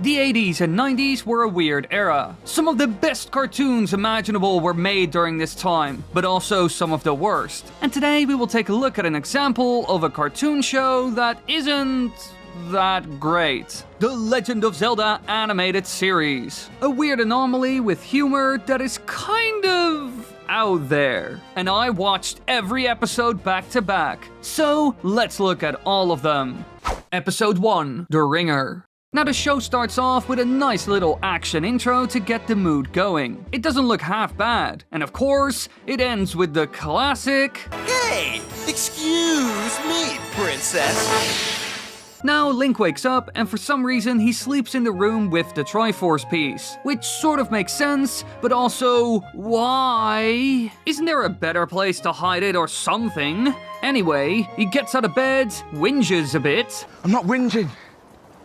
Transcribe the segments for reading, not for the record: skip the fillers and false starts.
The 80s and 90s were a weird era. Some of the best cartoons imaginable were made during this time, but also some of the worst. And today we will take a look at an example of a cartoon show that isn't that great. The Legend of Zelda animated series. A weird anomaly with humor that is kind of out there. And I watched every episode back to back. So let's look at all of them. Episode 1, The Ringer. Now the show starts off with a nice little action intro to get the mood going. It doesn't look half bad. And of course, it ends with the classic... Hey! Excuse me, princess! Now Link wakes up and for some reason he sleeps in the room with the triforce piece. Which sort of makes sense, but also, why? Isn't there a better place to hide it or something? Anyway, he gets out of bed, whinges a bit. I'm not whinging.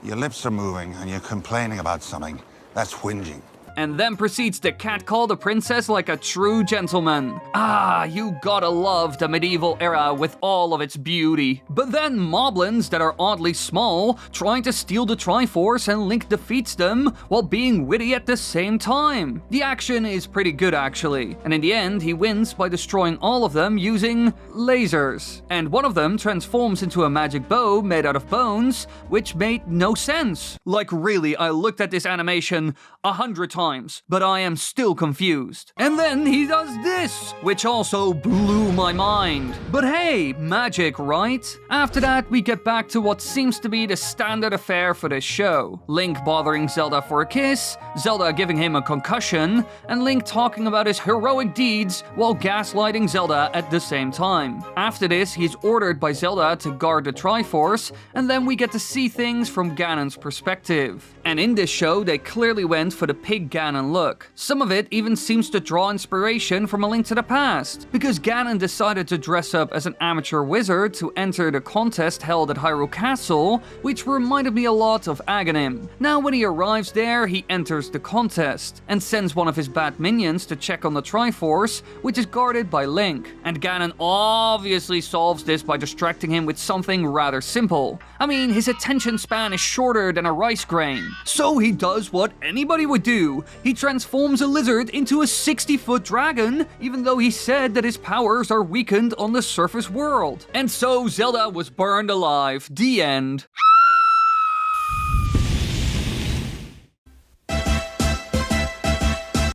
Your lips are moving and you're complaining about something. That's whinging. And then proceeds to catcall the princess like a true gentleman. Ah, you gotta love the medieval era with all of its beauty. But then moblins that are oddly small trying to steal the triforce and Link defeats them while being witty at the same time. The action is pretty good actually, and in the end he wins by destroying all of them using lasers. And one of them transforms into a magic bow made out of bones, which made no sense. Like really, I looked at this animation 100 times, but I am still confused. And then he does this, which also blew my mind. But hey, magic, right? After that, we get back to what seems to be the standard affair for this show. Link bothering Zelda for a kiss, Zelda giving him a concussion, and Link talking about his heroic deeds while gaslighting Zelda at the same time. After this, he's ordered by Zelda to guard the Triforce, and then we get to see things from Ganon's perspective. And in this show, they clearly went for the pig Ganon look. Some of it even seems to draw inspiration from A Link to the Past, because Ganon decided to dress up as an amateur wizard to enter the contest held at Hyrule Castle, which reminded me a lot of Aghanim. Now when he arrives there, he enters the contest, and sends one of his bad minions to check on the Triforce, which is guarded by Link. And Ganon obviously solves this by distracting him with something rather simple. I mean, his attention span is shorter than a rice grain. So he does what anybody would do. He transforms a lizard into a 60-foot dragon, even though he said that his powers are weakened on the surface world. And so Zelda was burned alive. The end.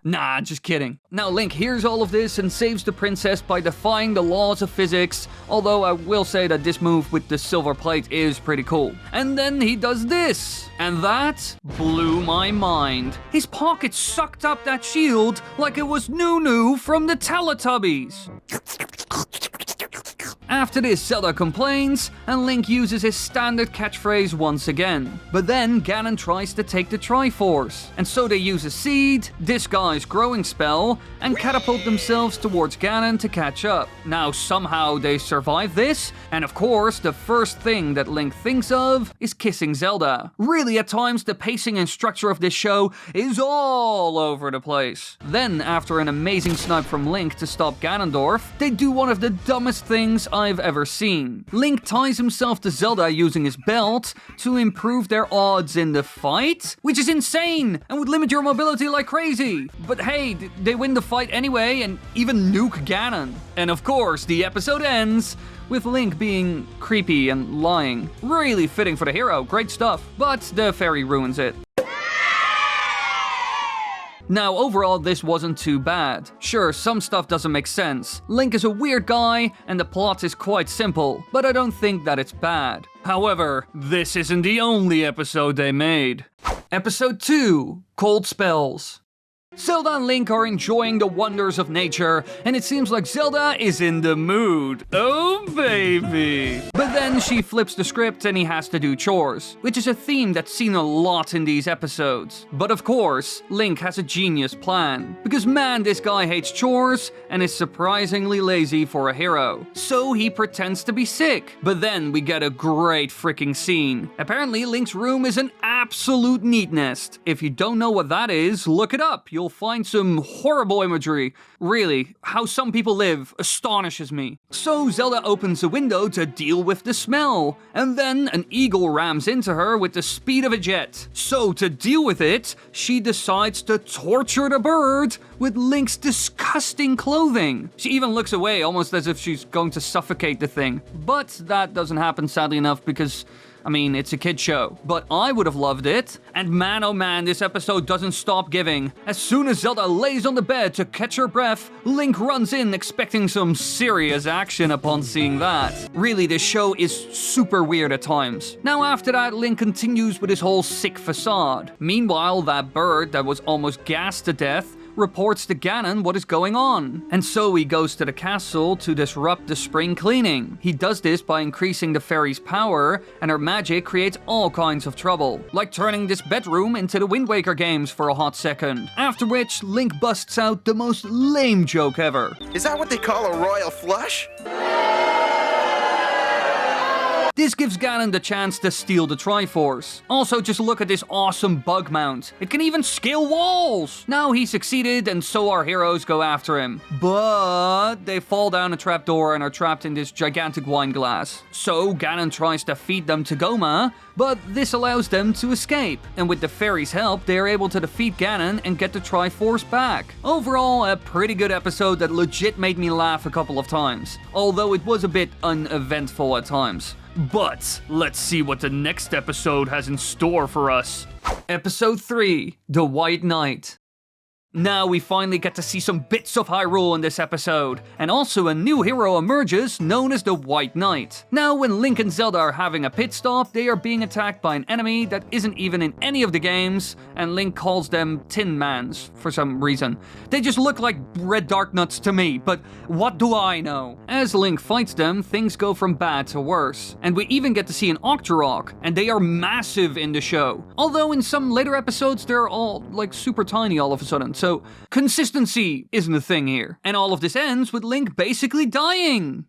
Nah, just kidding. Now Link hears all of this and saves the princess by defying the laws of physics, although I will say that this move with the silver plate is pretty cool. And then he does this, and that blew my mind. His pocket sucked up that shield like it was Nunu from the Teletubbies. After this, Zelda complains, and Link uses his standard catchphrase once again. But then Ganon tries to take the Triforce, and so they use a seed, disguise growing spell, and catapult themselves towards Ganon to catch up. Now somehow they survive this, and of course the first thing that Link thinks of is kissing Zelda. Really, at times the pacing and structure of this show is all over the place. Then, after an amazing snipe from Link to stop Ganondorf, they do one of the dumbest things I've ever seen. Link ties himself to Zelda using his belt to improve their odds in the fight, which is insane and would limit your mobility like crazy. But hey, they win the fight anyway and even nuke Ganon. And of course, the episode ends with Link being creepy and lying. Really fitting for the hero, great stuff. But the fairy ruins it. Now, overall, this wasn't too bad. Sure, some stuff doesn't make sense. Link is a weird guy, and the plot is quite simple, but I don't think that it's bad. However, this isn't the only episode they made. Episode 2, Cold Spells. Zelda and Link are enjoying the wonders of nature, and it seems like Zelda is in the mood. Oh baby! But then she flips the script and he has to do chores, which is a theme that's seen a lot in these episodes. But of course, Link has a genius plan, because man, this guy hates chores and is surprisingly lazy for a hero. So he pretends to be sick, but then we get a great freaking scene. Apparently, Link's room is an absolute neat nest. If you don't know what that is, look it up. You'll you'll find some horrible imagery. Really, how some people live astonishes me. So Zelda opens a window to deal with the smell, and then an eagle rams into her with the speed of a jet. So to deal with it, she decides to torture the bird with Link's disgusting clothing. She even looks away, almost as if she's going to suffocate the thing. But that doesn't happen, sadly enough, because I mean, it's a kid's show, but I would have loved it. And man, oh man, this episode doesn't stop giving. As soon as Zelda lays on the bed to catch her breath, Link runs in expecting some serious action upon seeing that. Really, this show is super weird at times. Now after that, Link continues with his whole sick facade. Meanwhile, that bird that was almost gassed to death reports to Ganon what is going on. And so he goes to the castle to disrupt the spring cleaning. He does this by increasing the fairy's power, and her magic creates all kinds of trouble, like turning this bedroom into the Wind Waker games for a hot second. After which, Link busts out the most lame joke ever. Is that what they call a royal flush? This gives Ganon the chance to steal the triforce. Also, just look at this awesome bug mount. It can even scale walls! Now he succeeded, and so our heroes go after him. But they fall down a trapdoor and are trapped in this gigantic wine glass. So Ganon tries to feed them to Goma, but this allows them to escape. And with the fairy's help, they are able to defeat Ganon and get the triforce back. Overall, a pretty good episode that legit made me laugh a couple of times. Although it was a bit uneventful at times. But let's see what the next episode has in store for us. Episode 3, The White Knight. Now we finally get to see some bits of Hyrule in this episode, and also a new hero emerges known as the White Knight. Now when Link and Zelda are having a pit stop, they are being attacked by an enemy that isn't even in any of the games, and Link calls them Tin Mans for some reason. They just look like red dark nuts to me, but what do I know? As Link fights them, things go from bad to worse, and we even get to see an Octorok, and they are massive in the show. Although in some later episodes they're all like super tiny all of a sudden. So, consistency isn't a thing here. And all of this ends with Link basically dying.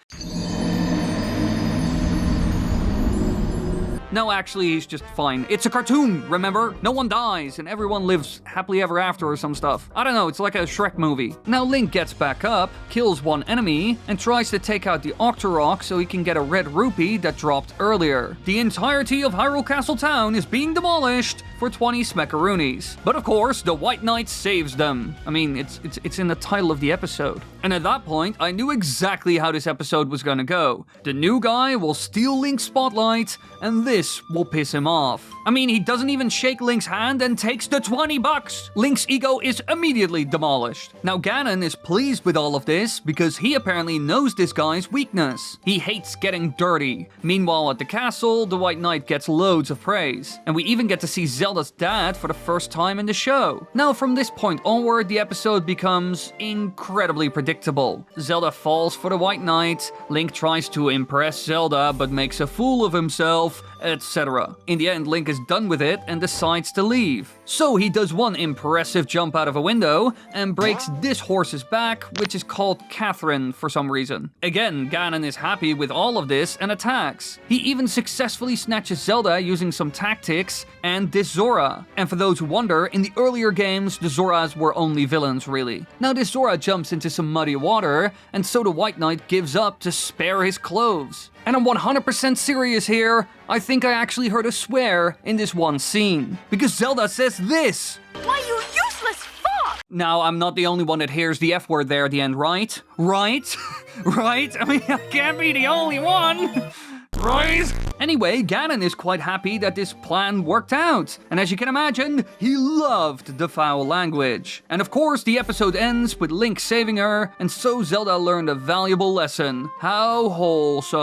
No, actually, he's just fine. It's a cartoon, remember? No one dies, and everyone lives happily ever after or some stuff. I don't know, it's like a Shrek movie. Now Link gets back up, kills one enemy, and tries to take out the Octorok so he can get a red rupee that dropped earlier. The entirety of Hyrule Castle Town is being demolished for 20 smackaroonies. But of course, the White Knight saves them. I mean, it's in the title of the episode. And at that point, I knew exactly how this episode was gonna go. The new guy will steal Link's spotlight, and this will piss him off. I mean, he doesn't even shake Link's hand and takes the $20. Link's ego is immediately demolished. Now Ganon is pleased with all of this because he apparently knows this guy's weakness. He hates getting dirty. Meanwhile, at the castle, the White Knight gets loads of praise. And we even get to see Zelda's dad for the first time in the show. Now, from this point onward, the episode becomes incredibly predictable. Zelda falls for the White Knight, Link tries to impress Zelda but makes a fool of himself, etc. In the end, Link is done with it and decides to leave. So he does one impressive jump out of a window and breaks this horse's back, which is called Catherine for some reason. Again, Ganon is happy with all of this and attacks. He even successfully snatches Zelda using some tactics and this Zora. And for those who wonder, in the earlier games, the Zoras were only villains, really. Now this Zora jumps into some muddy water, and so the White Knight gives up to spare his clothes. And I'm 100% serious here. I think I actually heard a swear in this one scene. Because Zelda says this. Why, you useless fuck! Now, I'm not the only one that hears the F word there at the end, right? Right? Right? I mean, I can't be the only one. Right? Anyway, Ganon is quite happy that this plan worked out, and as you can imagine, he loved the foul language. And of course, the episode ends with Link saving her, and so Zelda learned a valuable lesson. How wholesome.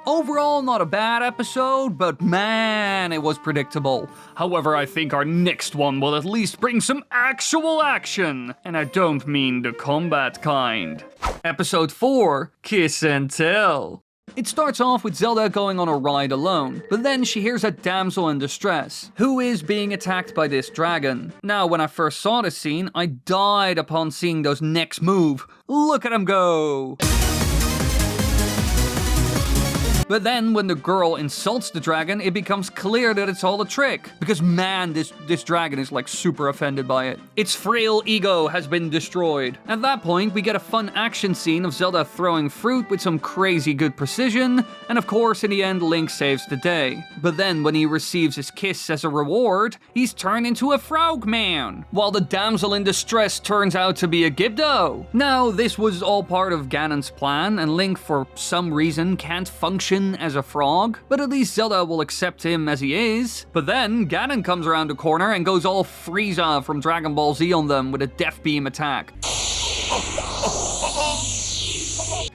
Overall, not a bad episode, but man, it was predictable. However, I think our next one will at least bring some actual action, and I don't mean the combat kind. Episode 4, Kiss and Tell. It starts off with Zelda going on a ride alone, but then she hears a damsel in distress, who is being attacked by this dragon. Now, when I first saw this scene, I died upon seeing those necks move. Look at them go! But then when the girl insults the dragon, it becomes clear that it's all a trick. Because man, this dragon is like super offended by it. Its frail ego has been destroyed. At that point, we get a fun action scene of Zelda throwing fruit with some crazy good precision, and of course in the end Link saves the day. But then when he receives his kiss as a reward, he's turned into a frogman, while the damsel in distress turns out to be a Gibdo. Now, this was all part of Ganon's plan, and Link for some reason can't function as a frog, but at least Zelda will accept him as he is. But then Ganon comes around the corner and goes all Frieza from Dragon Ball Z on them with a Death Beam attack.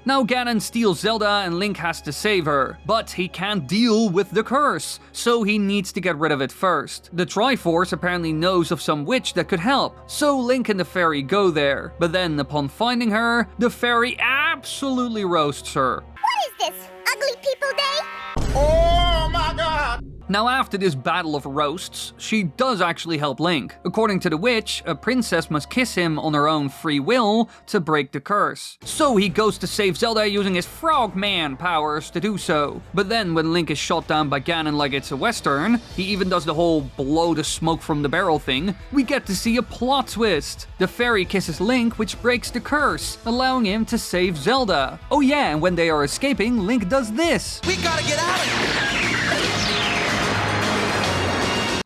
Now Ganon steals Zelda and Link has to save her, but he can't deal with the curse, so he needs to get rid of it first. The Triforce apparently knows of some witch that could help, so Link and the fairy go there, but then upon finding her, the fairy absolutely roasts her. What is this? Ugly People Day? Oh my god! Now after this battle of roasts, she does actually help Link. According to the witch, a princess must kiss him on her own free will to break the curse. So he goes to save Zelda using his frogman powers to do so. But then when Link is shot down by Ganon like it's a western, he even does the whole blow the smoke from the barrel thing, we get to see a plot twist. The fairy kisses Link, which breaks the curse, allowing him to save Zelda. Oh yeah, and when they are escaping, Link does this. We gotta get out of here!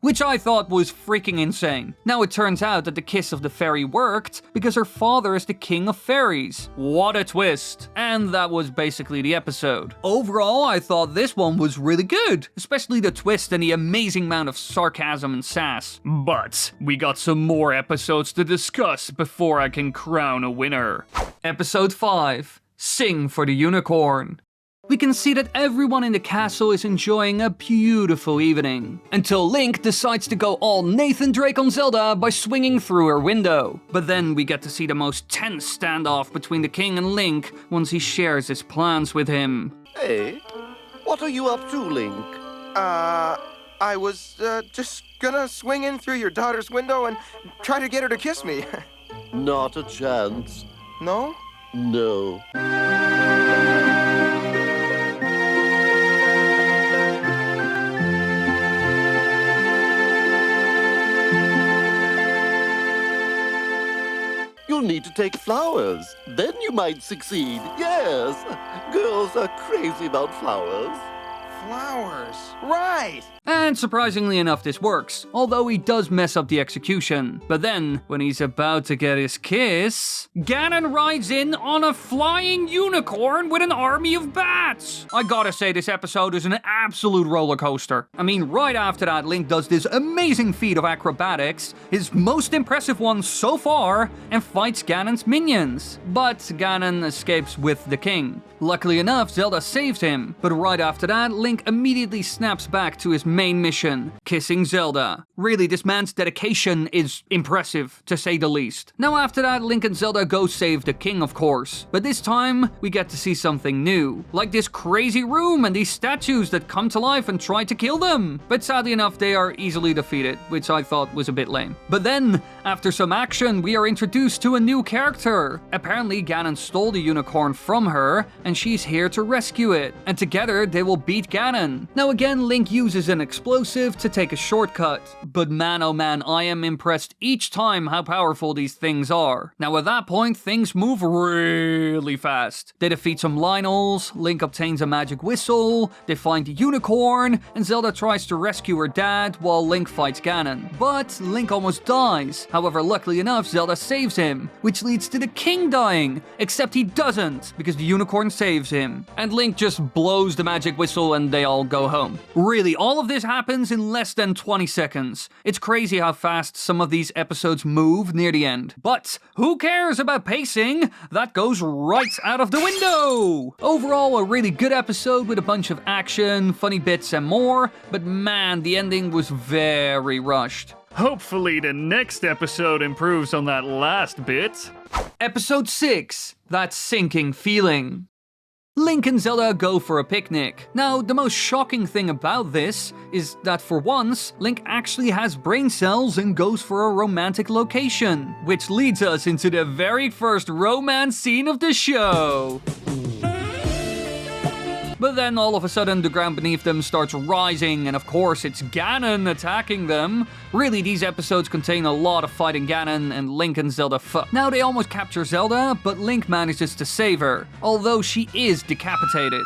Which I thought was freaking insane. Now it turns out that the kiss of the fairy worked because her father is the king of fairies. What a twist. And that was basically the episode. Overall, I thought this one was really good, especially the twist and the amazing amount of sarcasm and sass. But we got some more episodes to discuss before I can crown a winner. Episode 5. Sing for the Unicorn. We can see that everyone in the castle is enjoying a beautiful evening, until Link decides to go all Nathan Drake on Zelda by swinging through her window. But then we get to see the most tense standoff between the king and Link once he shares his plans with him. Hey, what are you up to, Link? I was, just gonna swing in through your daughter's window and try to get her to kiss me. Not a chance. No? No. You'll need to take flowers. Then you might succeed. Yes. Girls are crazy about flowers. Flowers. Right! And surprisingly enough, this works, although he does mess up the execution. But then, when he's about to get his kiss, Ganon rides in on a flying unicorn with an army of bats. I gotta say, this episode is an absolute roller coaster. I mean, right after that, Link does this amazing feat of acrobatics, his most impressive one so far, and fights Ganon's minions. But Ganon escapes with the king. Luckily enough, Zelda saves him, but right after that, Link immediately snaps back to his main mission, kissing Zelda. Really, this man's dedication is impressive, to say the least. Now after that, Link and Zelda go save the king, of course, but this time, we get to see something new, like this crazy room and these statues that come to life and try to kill them. But sadly enough, they are easily defeated, which I thought was a bit lame. But then, after some action, we are introduced to a new character. Apparently, Ganon stole the unicorn from her, and she's here to rescue it, and together they will beat Ganon. Now again, Link uses an explosive to take a shortcut, but man oh man, I am impressed each time how powerful these things are. Now at that point, things move really fast. They defeat some Lynels, Link obtains a magic whistle, they find the unicorn, and Zelda tries to rescue her dad while Link fights Ganon. But Link almost dies. However, luckily enough, Zelda saves him, which leads to the king dying, except he doesn't, because the unicorn saves him. And Link just blows the magic whistle and they all go home. Really, all of this happens in less than 20 seconds. It's crazy how fast some of these episodes move near the end. But who cares about pacing? That goes right out of the window! Overall, a really good episode with a bunch of action, funny bits and more, but man, the ending was very rushed. Hopefully the next episode improves on that last bit. Episode 6, That Sinking Feeling. Link and Zelda go for a picnic. Now, the most shocking thing about this is that for once, Link actually has brain cells and goes for a romantic location, which leads us into the very first romance scene of the show. But then all of a sudden the ground beneath them starts rising, and of course it's Ganon attacking them. Really, these episodes contain a lot of fighting Ganon, and Link and Zelda fuck. Now they almost capture Zelda, but Link manages to save her, although she is decapitated.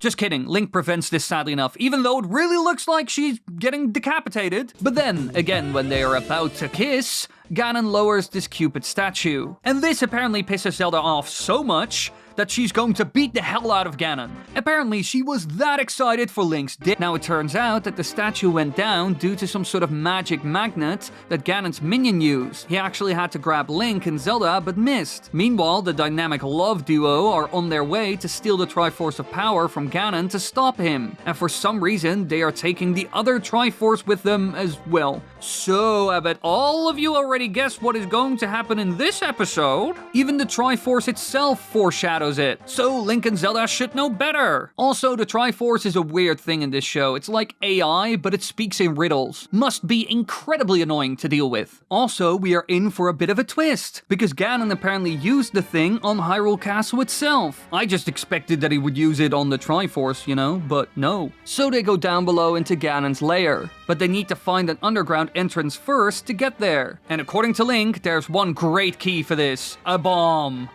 Just kidding, Link prevents this sadly enough, even though it really looks like she's getting decapitated. But then, again, when they are about to kiss, Ganon lowers this Cupid statue. And this apparently pisses Zelda off so much that she's going to beat the hell out of Ganon. Apparently, she was that excited for Link's dick. Now, it turns out that the statue went down due to some sort of magic magnet that Ganon's minion used. He actually had to grab Link and Zelda, but missed. Meanwhile, the dynamic love duo are on their way to steal the Triforce of Power from Ganon to stop him. And for some reason, they are taking the other Triforce with them as well. So, I bet all of you already guessed what is going to happen in this episode. Even the Triforce itself foreshadows it, so Link and Zelda should know better. Also, the Triforce is a weird thing in this show. It's like AI, but it speaks in riddles. Must be incredibly annoying to deal with. Also, we are in for a bit of a twist, because Ganon apparently used the thing on Hyrule Castle itself. I just expected that he would use it on the Triforce, you know, but no. So they go down below into Ganon's lair, but they need to find an underground entrance first to get there. And according to Link, there's one great key for this: a bomb.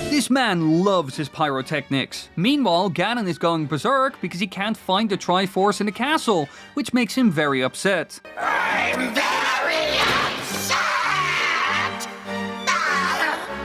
This man loves his pyrotechnics. Meanwhile, Ganon is going berserk because he can't find the Triforce in the castle, which makes him very upset. I'm very upset!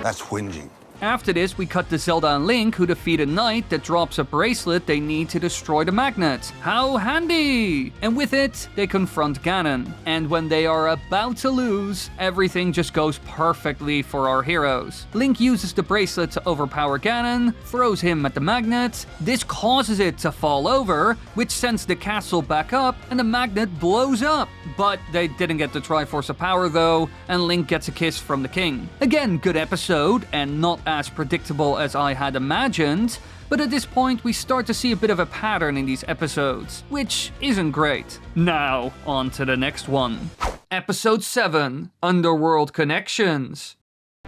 That's whinging. After this, we cut to Zelda and Link, who defeat a knight that drops a bracelet they need to destroy the magnet. How handy! And with it, they confront Ganon. And when they are about to lose, everything just goes perfectly for our heroes. Link uses the bracelet to overpower Ganon, throws him at the magnet. This causes it to fall over, which sends the castle back up, and the magnet blows up. But they didn't get the Triforce of Power though, and Link gets a kiss from the king. Again, good episode, and not as predictable as I had imagined, but at this point we start to see a bit of a pattern in these episodes, which isn't great. Now, on to the next one. Episode 7, Underworld Connections.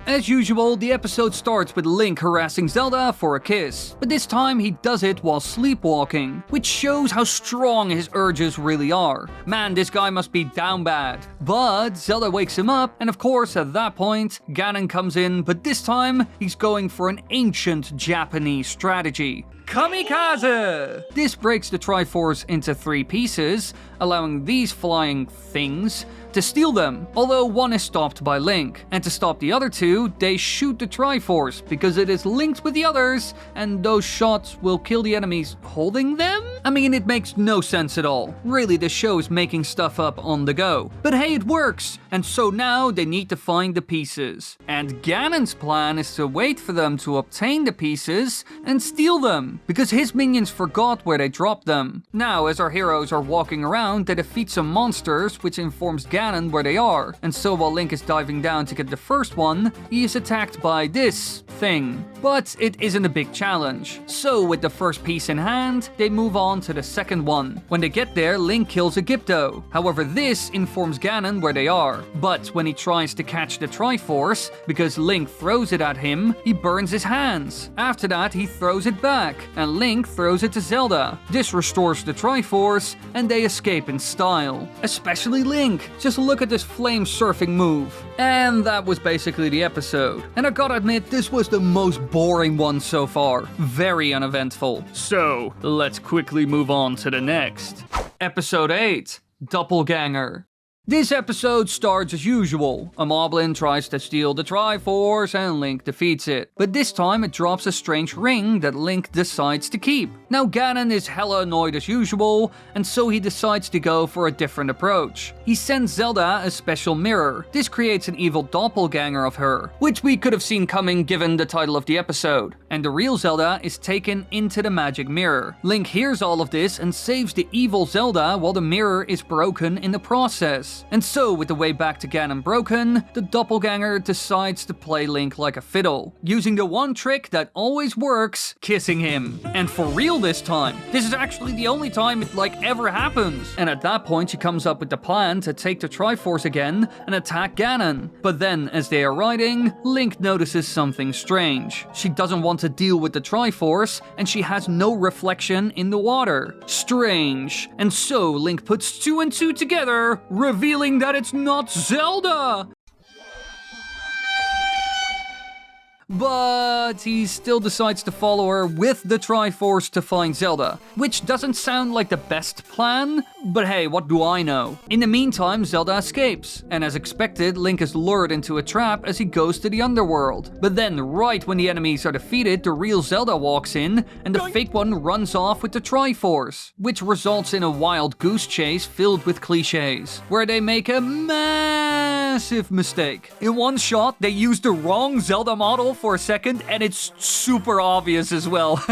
As usual, the episode starts with Link harassing Zelda for a kiss, but this time he does it while sleepwalking, which shows how strong his urges really are. Man, this guy must be down bad. But Zelda wakes him up, and of course at that point, Ganon comes in, but this time he's going for an ancient Japanese strategy: Kamikaze! This breaks the Triforce into 3 pieces, allowing these flying things to steal them, although one is stopped by Link. And to stop the other 2, they shoot the Triforce, because it is linked with the others, and those shots will kill the enemies holding them? I mean, it makes no sense at all. Really, the show is making stuff up on the go. But hey, it works! And so now they need to find the pieces. And Ganon's plan is to wait for them to obtain the pieces and steal them, because his minions forgot where they dropped them. Now, as our heroes are walking around, they defeat some monsters, which informs Ganon where they are. And so while Link is diving down to get the first one, he is attacked by this thing. But it isn't a big challenge. So with the first piece in hand, they move on to the second one. When they get there, Link kills a Gypto. However, this informs Ganon where they are. But when he tries to catch the Triforce, because Link throws it at him, he burns his hands. After that, he throws it back, and Link throws it to Zelda. This restores the Triforce, and they escape in style. Especially Link. Just look at this flame surfing move. And that was basically the episode. And I gotta admit, this was the most boring one so far. Very uneventful. So, let's quickly move on to the next. Episode 8, Doubleganger. This episode starts as usual. A Moblin tries to steal the Triforce and Link defeats it. But this time it drops a strange ring that Link decides to keep. Now Ganon is hella annoyed as usual, and so he decides to go for a different approach. He sends Zelda a special mirror. This creates an evil doppelganger of her, which we could have seen coming given the title of the episode. and the real Zelda is taken into the magic mirror. Link hears all of this and saves the evil Zelda while the mirror is broken in the process. And so, with the way back to Ganon broken, the Doppelganger decides to play Link like a fiddle, using the one trick that always works, kissing him. And for real this time. This is actually the only time it ever happens. And at that point she comes up with the plan to take the Triforce again and attack Ganon. But then, as they are riding, Link notices something strange. She doesn't want to deal with the Triforce, and she has no reflection in the water. Strange. And so Link puts 2 and 2 together, revealing that it's not Zelda! But he still decides to follow her with the Triforce to find Zelda, which doesn't sound like the best plan, but hey, what do I know? In the meantime, Zelda escapes, and as expected, Link is lured into a trap as he goes to the Underworld. But then, right when the enemies are defeated, the real Zelda walks in, and the fake one runs off with the Triforce, which results in a wild goose chase filled with cliches, where they make a massive mistake. In one shot, they use the wrong Zelda model for a second, and it's super obvious as well.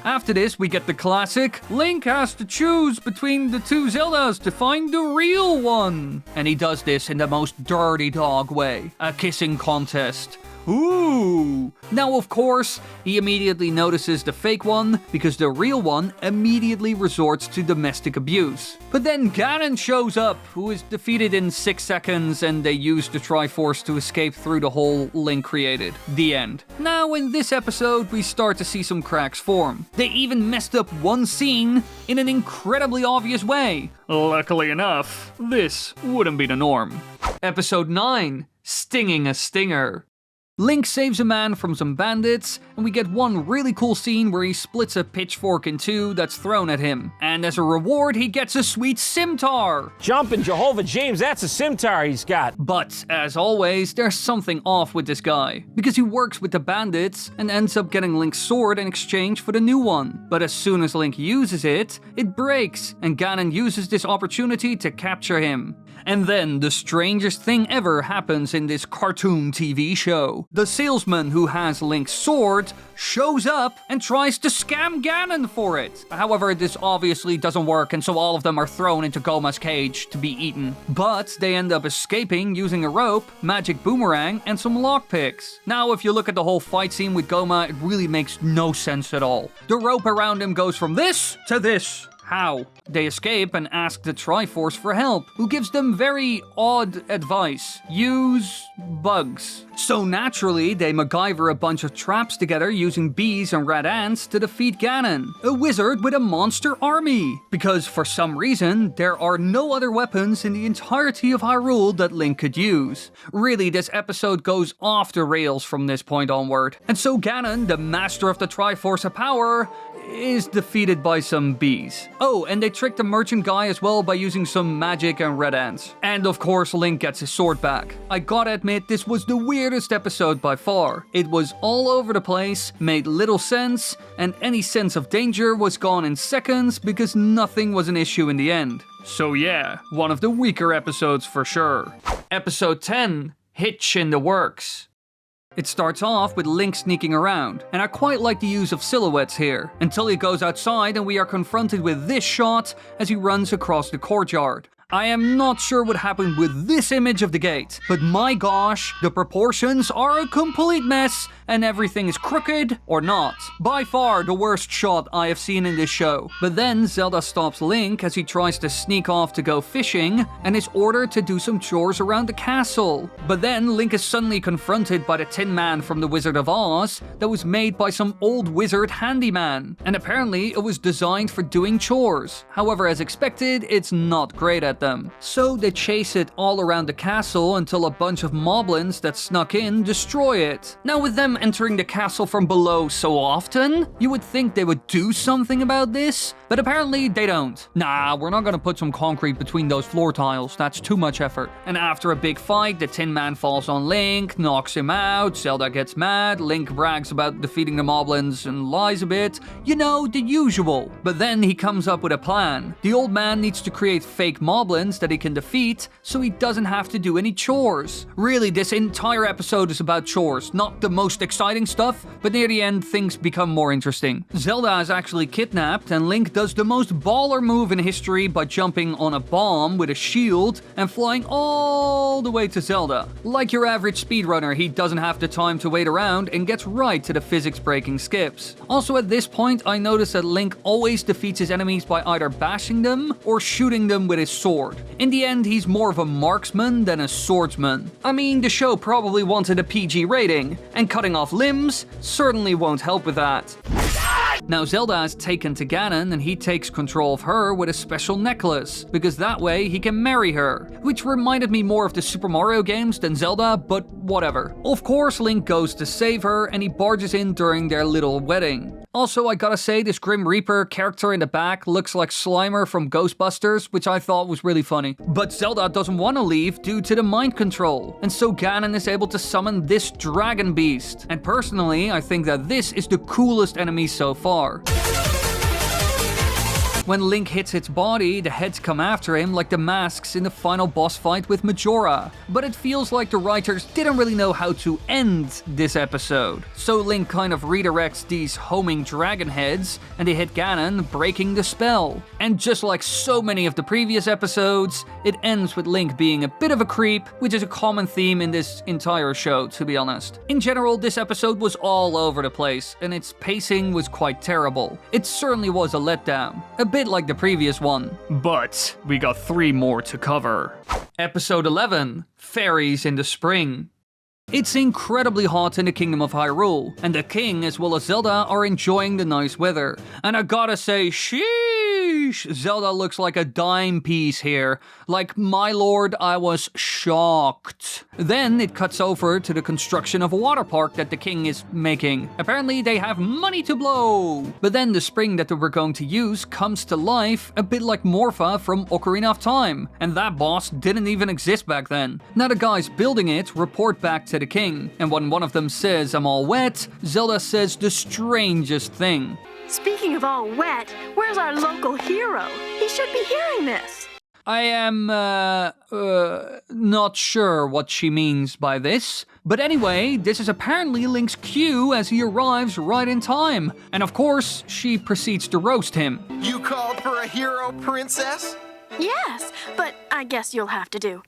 After this, we get the classic, Link has to choose between the 2 Zeldas to find the real one. And he does this in the most dirty dog way, a kissing contest. Ooh! Now, of course, he immediately notices the fake one, because the real one immediately resorts to domestic abuse. But then Ganon shows up, who is defeated in 6 seconds, and they use the Triforce to escape through the hole Link created. The end. Now, in this episode, we start to see some cracks form. They even messed up one scene in an incredibly obvious way. Luckily enough, this wouldn't be the norm. Episode 9, Stinging a Stinger. Link saves a man from some bandits, and we get one really cool scene where he splits a pitchfork in 2 that's thrown at him. And as a reward, he gets a sweet scimitar! Jumpin' Jehovah James, that's a scimitar he's got! But, as always, there's something off with this guy, because he works with the bandits and ends up getting Link's sword in exchange for the new one. But as soon as Link uses it, it breaks, and Ganon uses this opportunity to capture him. And then the strangest thing ever happens in this cartoon TV show. The salesman who has Link's sword shows up and tries to scam Ganon for it. However, this obviously doesn't work, and so all of them are thrown into Gohma's cage to be eaten. But they end up escaping using a rope, magic boomerang, and some lockpicks. Now, if you look at the whole fight scene with Gohma, it really makes no sense at all. The rope around him goes from this to this. How? They escape and ask the Triforce for help, who gives them very odd advice. Use bugs. So naturally, they MacGyver a bunch of traps together using bees and red ants to defeat Ganon, a wizard with a monster army. Because for some reason, there are no other weapons in the entirety of Hyrule that Link could use. Really, this episode goes off the rails from this point onward. And so Ganon, the master of the Triforce of Power, is defeated by some bees. Oh, and they tricked the merchant guy as well by using some magic and red ants. And of course, Link gets his sword back. I gotta admit, this was the weirdest episode by far. It was all over the place, made little sense, and any sense of danger was gone in seconds because nothing was an issue in the end. So yeah, one of the weaker episodes for sure. Episode 10, Hitch in the Works. It starts off with Link sneaking around, and I quite like the use of silhouettes here, until he goes outside and we are confronted with this shot as he runs across the courtyard. I am not sure what happened with this image of the gate, but my gosh, the proportions are a complete mess and everything is crooked or not. By far the worst shot I have seen in this show. But then Zelda stops Link as he tries to sneak off to go fishing and is ordered to do some chores around the castle. But then Link is suddenly confronted by the Tin Man from The Wizard of Oz that was made by some old wizard handyman. And apparently it was designed for doing chores. However, as expected, it's not great at them. So they chase it all around the castle until a bunch of moblins that snuck in destroy it. Now with them entering the castle from below so often, you would think they would do something about this, but apparently they don't. Nah, we're not gonna put some concrete between those floor tiles, that's too much effort. And after a big fight, the Tin Man falls on Link, knocks him out, Zelda gets mad, Link brags about defeating the moblins and lies a bit. You know, the usual. But then he comes up with a plan. The old man needs to create fake moblins moblins that he can defeat, so he doesn't have to do any chores. Really, this entire episode is about chores, not the most exciting stuff, but near the end things become more interesting. Zelda is actually kidnapped, and Link does the most baller move in history by jumping on a bomb with a shield and flying all the way to Zelda. Like your average speedrunner, he doesn't have the time to wait around and gets right to the physics-breaking skips. Also at this point, I noticed that Link always defeats his enemies by either bashing them or shooting them with his sword. In the end, he's more of a marksman than a swordsman. I mean, the show probably wanted a PG rating, and cutting off limbs certainly won't help with that. Now Zelda is taken to Ganon and he takes control of her with a special necklace, because that way he can marry her, which reminded me more of the Super Mario games than Zelda, but whatever. Of course Link goes to save her and he barges in during their little wedding. Also, I gotta say, this Grim Reaper character in the back looks like Slimer from Ghostbusters, which I thought was really funny. But Zelda doesn't want to leave due to the mind control, and so Ganon is able to summon this dragon beast. And personally, I think that this is the coolest enemy so far. When Link hits its body, the heads come after him like the masks in the final boss fight with Majora. But it feels like the writers didn't really know how to end this episode. So Link kind of redirects these homing dragon heads and they hit Ganon, breaking the spell. And just like so many of the previous episodes, it ends with Link being a bit of a creep, which is a common theme in this entire show, to be honest. In general, this episode was all over the place, and its pacing was quite terrible. It certainly was a letdown. A bit like the previous one. But we got 3 more to cover. Episode 11, Fairies in the Spring. It's incredibly hot in the Kingdom of Hyrule, and the king as well as Zelda are enjoying the nice weather. And I gotta say, sheesh, Zelda looks like a dime piece here. Like, my lord, I was shocked. Then it cuts over to the construction of a water park that the king is making. Apparently they have money to blow. But then the spring that they were going to use comes to life, a bit like Morpha from Ocarina of Time. And that boss didn't even exist back then. Now the guys building it report back to the king, and when one of them says, "I'm all wet," Zelda says the strangest thing. Speaking of all wet, where's our local hero? He should be hearing this. I am, not sure what she means by this. But anyway, this is apparently Link's cue as he arrives right in time. And of course, she proceeds to roast him. You called for a hero, princess? Yes, but I guess you'll have to do.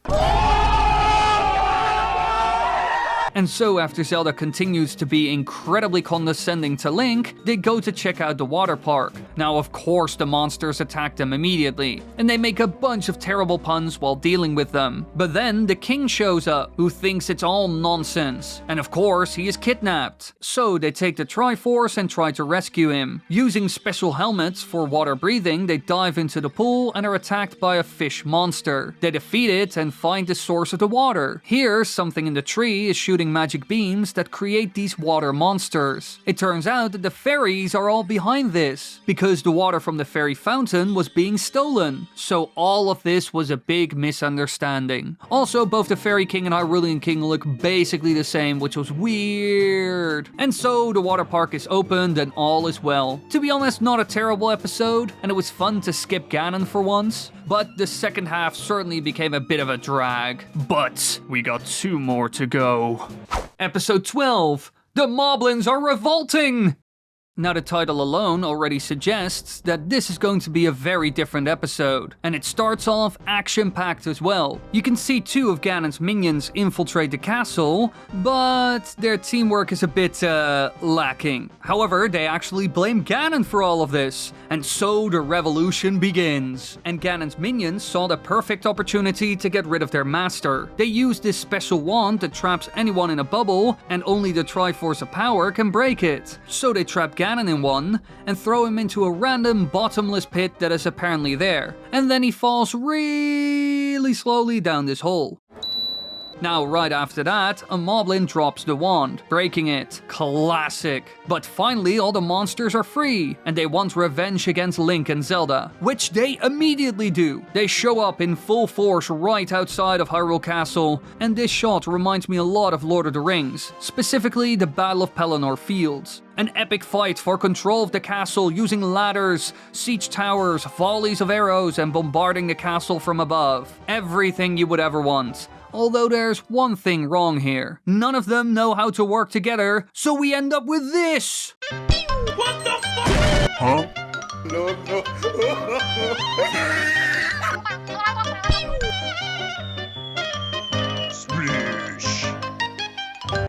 And so after Zelda continues to be incredibly condescending to Link, they go to check out the water park. Now of course the monsters attack them immediately, and they make a bunch of terrible puns while dealing with them. But then the king shows up, who thinks it's all nonsense. And of course he is kidnapped. So they take the triforce and try to rescue him. Using special helmets for water breathing, they dive into the pool and are attacked by a fish monster. They defeat it and find the source of the water. Here, something in the tree is shooting magic beams that create these water monsters. It turns out that the fairies are all behind this, because the water from the fairy fountain was being stolen. So all of this was a big misunderstanding. Also, both the Fairy King and Hyrulean King look basically the same, which was weird. And so the water park is opened and all is well. To be honest, not a terrible episode, and it was fun to skip Ganon for once. But the second half certainly became a bit of a drag. But we got 2 more to go. Episode 12, The Moblins Are Revolting! Now the title alone already suggests that this is going to be a very different episode, and it starts off action-packed as well. You can see 2 of Ganon's minions infiltrate the castle, but their teamwork is a bit, lacking. However, they actually blame Ganon for all of this, and so the revolution begins. And Ganon's minions saw the perfect opportunity to get rid of their master. They use this special wand that traps anyone in a bubble, and only the Triforce of Power can break it. So they trap Ganon in one and throw him into a random bottomless pit that is apparently there. And then he falls really slowly down this hole. Now, right after that, a Moblin drops the wand, breaking it. Classic. But finally, all the monsters are free, and they want revenge against Link and Zelda, which they immediately do. They show up in full force right outside of Hyrule Castle, and this shot reminds me a lot of Lord of the Rings, specifically the Battle of Pelennor Fields. An epic fight for control of the castle using ladders, siege towers, volleys of arrows, and bombarding the castle from above. Everything you would ever want. Although there's one thing wrong here. None of them know how to work together, so we end up with this! What the fuck? Huh?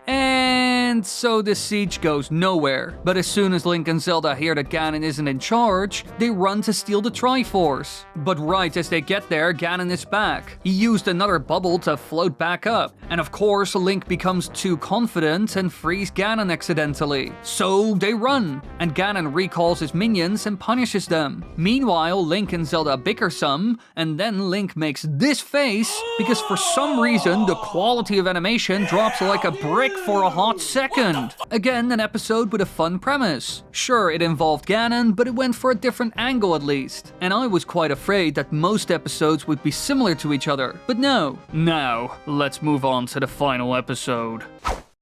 And so the siege goes nowhere. But as soon as Link and Zelda hear that Ganon isn't in charge, they run to steal the Triforce. But right as they get there, Ganon is back. He used another bubble to float back up. And of course, Link becomes too confident and frees Ganon accidentally. So they run, and Ganon recalls his minions and punishes them. Meanwhile, Link and Zelda bicker some, and then Link makes this face because for some reason the quality of animation drops like a brick for a hot second. Again, an episode with a fun premise. Sure, it involved Ganon, but it went for a different angle at least. And I was quite afraid that most episodes would be similar to each other, but no. Now, let's move on to the final episode.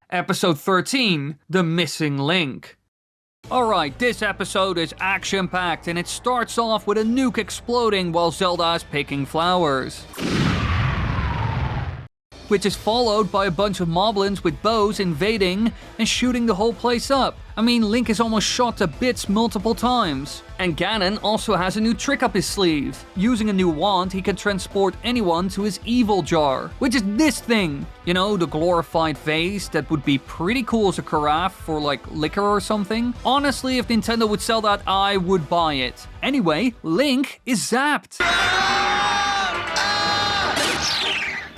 Episode 13, The Missing Link. Alright, this episode is action-packed and it starts off with a nuke exploding while Zelda is picking flowers, which is followed by a bunch of Moblins with bows invading and shooting the whole place up. I mean, Link is almost shot to bits multiple times. And Ganon also has a new trick up his sleeve. Using a new wand, he can transport anyone to his evil jar, which is this thing. You know, the glorified vase that would be pretty cool as a carafe for like liquor or something. Honestly, if Nintendo would sell that, I would buy it. Anyway, Link is zapped.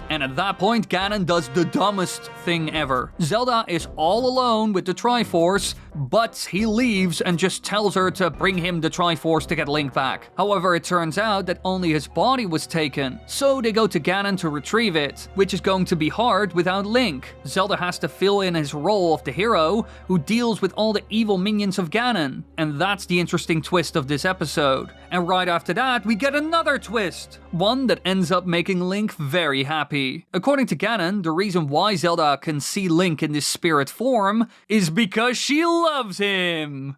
And at that point, Ganon does the dumbest thing ever. Zelda is all alone with the Triforce, but he leaves and just tells her to bring him the Triforce to get Link back. However, it turns out that only his body was taken, so they go to Ganon to retrieve it, which is going to be hard without Link. Zelda has to fill in his role of the hero who deals with all the evil minions of Ganon, and that's the interesting twist of this episode. And right after that, we get another twist, one that ends up making Link very happy. According to Ganon, the reason why Zelda can see Link in this spirit form is because she loves him.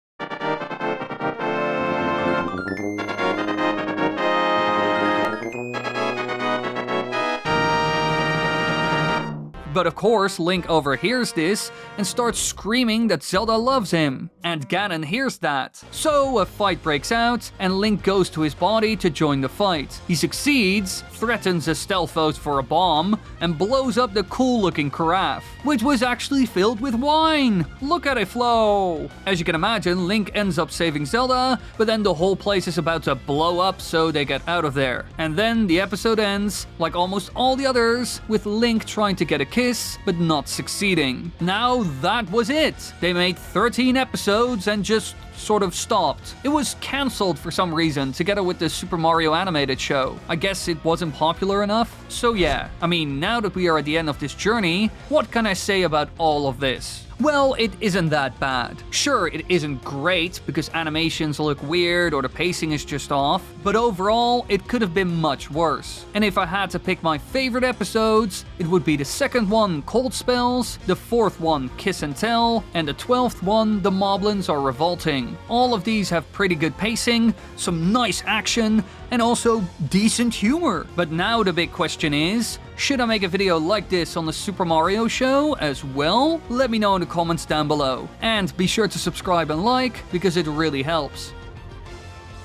But of course, Link overhears this and starts screaming that Zelda loves him. And Ganon hears that. So a fight breaks out, and Link goes to his body to join the fight. He succeeds, threatens a Stelphos for a bomb, and blows up the cool-looking carafe, which was actually filled with wine. Look at it flow! As you can imagine, Link ends up saving Zelda, but then the whole place is about to blow up, so they get out of there. And then the episode ends, like almost all the others, with Link trying to get a kiss, but not succeeding. Now that was it. They made 13 episodes and just sort of stopped. It was cancelled for some reason, together with the Super Mario animated show. I guess it wasn't popular enough? So yeah, I mean, now that we are at the end of this journey, what can I say about all of this? Well, it isn't that bad. Sure, it isn't great because animations look weird or the pacing is just off, but overall, it could have been much worse. And if I had to pick my favorite episodes, it would be the second one, Cold Spells, the fourth one, Kiss and Tell, and the 12th one, The Moblins Are Revolting. All of these have pretty good pacing, some nice action, and also decent humor. But now the big question is, should I make a video like this on the Super Mario show as well? Let me know in the comments down below. And be sure to subscribe and like, because it really helps.